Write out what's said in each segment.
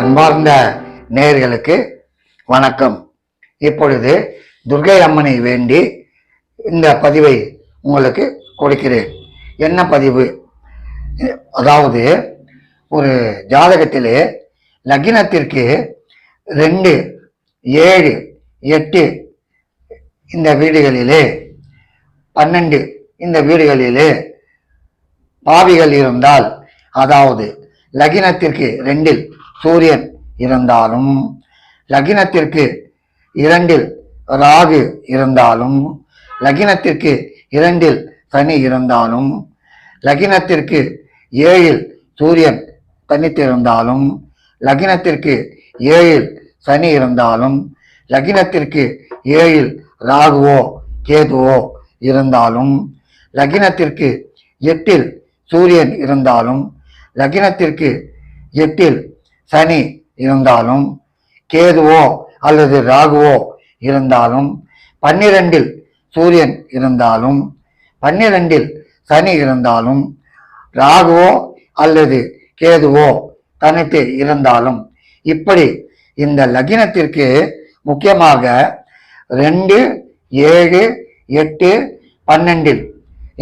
அன்பார்ந்த நேயர்களுக்கு வணக்கம். இப்பொழுது துர்க்கை அம்மனை வேண்டி இந்த பதிவை உங்களுக்கு கொடுக்கிறேன். என்ன பதிவு? அதாவது ஒரு ஜாதகத்திலே லக்னத்திற்கு 2, 7, 8 இந்த வீடுகளிலே 12 இந்த வீடுகளிலே பாவிகள் இருந்தால், அதாவது லக்னத்திற்கு 2 சூரியன் இருந்தாலும், லக்னத்திற்கு 2 ராகு இருந்தாலும், லக்னத்திற்கு 2 சனி இருந்தாலும், லக்னத்திற்கு 7 சூரியன் தனித்திருந்தாலும், லக்னத்திற்கு 7 சனி இருந்தாலும், லக்னத்திற்கு 7 ராகுவோ கேதுவோ இருந்தாலும், லக்னத்திற்கு 8 சூரியன் இருந்தாலும், லக்னத்திற்கு 8 சனி இருந்தாலும், கேதுவோ அல்லது ராகுவோ இருந்தாலும், 12 சூரியன் இருந்தாலும், 12 சனி இருந்தாலும், ராகுவோ அல்லது கேதுவோ தனித்து இருந்தாலும், இப்படி இந்த லக்னத்திற்கு முக்கியமாக 2, 7, 8, 12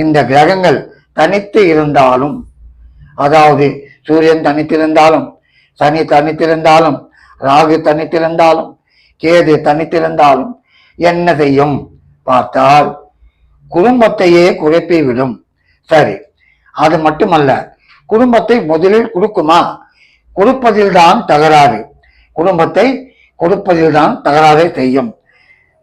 இந்த கிரகங்கள் தனித்து இருந்தாலும், அதாவது சூரியன் தனித்திருந்தாலும், சனி தனித்திருந்தாலும், ராகு தனித்திருந்தாலும், கேது தனித்திருந்தாலும் என்ன செய்யும் பார்த்தால் குடும்பத்தையே குழப்பி விடும். சரி, அது மட்டுமல்ல, குடும்பத்தை முதலில் கொடுக்குமா? கொடுப்பதில்தான் தகராறு. குடும்பத்தை கொடுப்பதில்தான் தகராறை செய்யும்.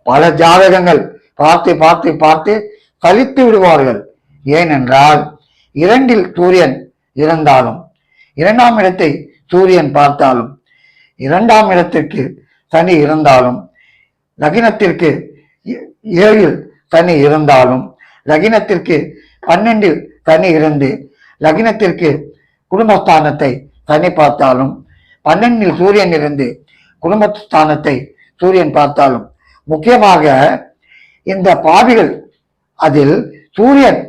பல ஜாதகங்கள் பார்த்து பார்த்து பார்த்து சலித்து விடுவார்கள். ஏனென்றால் 2 சூரியன் இருந்தாலும், 2ஆம் இடத்தை சூரியன் பார்த்தாலும், 2ஆம் இடத்திற்கு சனி இருந்தாலும், லக்னத்திற்கு 7 சனி இருந்தாலும், லக்னத்திற்கு 12 சனி இருந்து லக்னத்திற்கு குடும்பஸ்தானத்தை சனி பார்த்தாலும், 12 சூரியன் இருந்து குடும்பஸ்தானத்தை சூரியன் பார்த்தாலும், முக்கியமாக இந்த பாவிகள் அதில் சூரியன்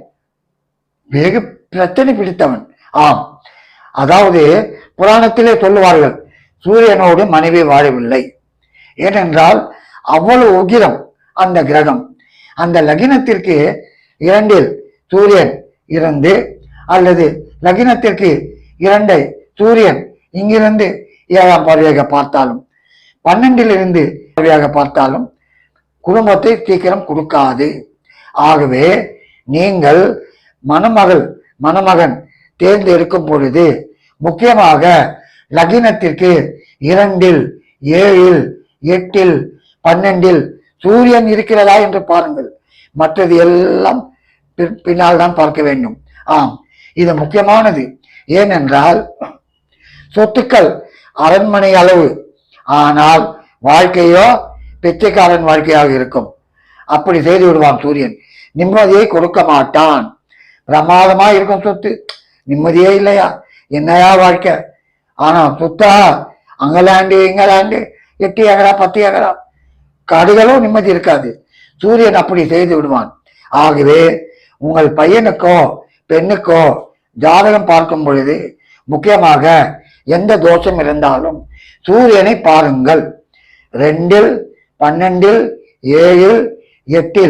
வெகு பிரச்சனை பிடித்தவன். ஆம், அதாவது புராணத்திலே சொல்லுவார்கள், சூரியனோடு மனைவி வாழவில்லை. ஏனென்றால் அவ்வளவு உக்கிரம் அந்த கிரகம். அந்த லக்னத்திற்கு 2 சூரியன் இருந்து, அல்லது லக்னத்திற்கு 2 சூரியன் இங்கிருந்து 7ஆம் பார்வையாக பார்த்தாலும், 12 பார்வையாக பார்த்தாலும் குடும்பத்தை சீக்கிரம் கொடுக்காது. ஆகவே நீங்கள் மணமகன் தேர்ந்தெடுக்கும் பொழுது முக்கியமாக லக்னத்திற்கு 2, 7, 8, 12 சூரியன் இருக்கிறதா என்று பாருங்கள். மற்றது எல்லாம் பின்னால் தான் பார்க்க வேண்டும். ஆம், இது முக்கியமானது. ஏனென்றால் சொத்துக்கள் அரண்மனை அளவு, ஆனால் வாழ்க்கையோ பிச்சைக்காரன் வாழ்க்கையாக இருக்கும். அப்படி செய்து விடுவான் சூரியன். நிம்மதியை கொடுக்க மாட்டான். பிரமாதமா இருக்கும் சொத்து, நிம்மதியே இல்லையா, என்னையா வாழ்க்கை. ஆனா சொத்தா அங்கலாண்டு இங்கலாண்டு 8 ஏக்கரா 10 ஏக்கரா, காடுகளும் நிம்மதி இருக்காது. சூரியன் அப்படி செய்து விடுவான். ஆகவே உங்கள் பையனுக்கோ பெண்ணுக்கோ ஜாதகம் பார்க்கும் பொழுது முக்கியமாக எந்த தோஷம் இருந்தாலும் சூரியனை பாருங்கள். 2, 12, 7, 8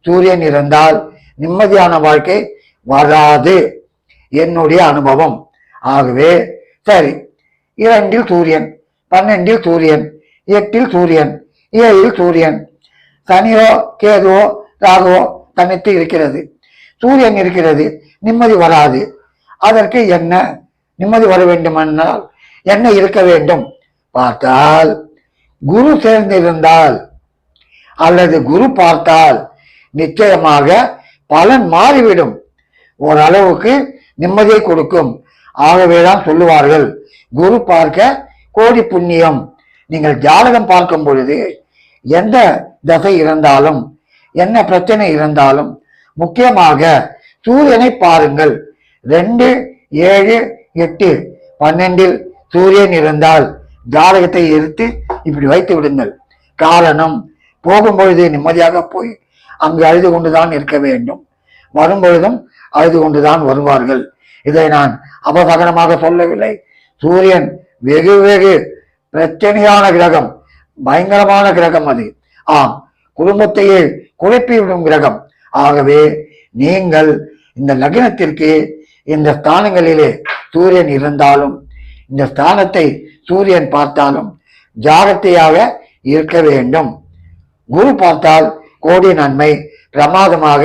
சூரியன் இருந்தால் நிம்மதியான வாழ்க்கை வராது, என்னுடைய அனுபவம். ஆகவே சரி, 2 சூரியன், 12 சூரியன், 8 சூரியன், 7 சூரியன், சனியோ கேதுவோ ராகுவோ தனித்து இருக்கிறது, சூரியன் இருக்கிறது, நிம்மதி வராது. அதற்கு என்ன நிம்மதி வர வேண்டுமென்றால் என்ன இருக்க வேண்டும் பார்த்தால், குரு சேர்ந்திருந்தால் அல்லது குரு பார்த்தால் நிச்சயமாக பலன் மாறிவிடும். ஓரளவுக்கு நிம்மதியை கொடுக்கும். ஆகவேதான் சொல்லுவார்கள், குரு பார்க்க கோடி புண்ணியம். நீங்கள் ஜாதகம் பார்க்கும் பொழுது எந்த தசை இருந்தாலும், என்ன பிரச்சனை இருந்தாலும் முக்கியமாக சூரியனை பாருங்கள். 2, 7, 8, 12 சூரியன் இருந்தால் ஜாதகத்தை எடுத்து இப்படி வைத்து விடுங்கள். காரணம், போகும்பொழுது நிம்மதியாக போய் அங்கு அழுது கொண்டுதான் இருக்க வேண்டும், வரும்பொழுதும் அழுது கொண்டுதான் வருவார்கள். இதை நான் அபசகனமாக சொல்லவில்லை. சூரியன் வெகு வெகு பிரச்சனையான கிரகம், பயங்கரமான கிரகம் அது. ஆம், குடும்பத்தையே குழப்பிவிடும் கிரகம். ஆகவே நீங்கள் இந்த லக்னத்திற்கு இந்த ஸ்தானங்களிலே சூரியன் இருந்தாலும், இந்த ஸ்தானத்தை சூரியன் பார்த்தாலும் ஜாகிரதையாக இருக்க வேண்டும். குரு பார்த்தால் கோடி நன்மை, பிரமாதமாக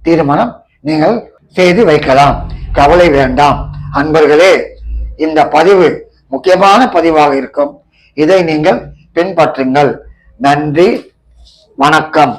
திருமணம் நீங்கள் செய்து வைக்கலாம். கவலை வேண்டாம். அன்பர்களே, இந்த பதிவு முக்கியமான பதிவாக இருக்கும். இதை நீங்கள் பின்பற்றுங்கள். நன்றி, வணக்கம்.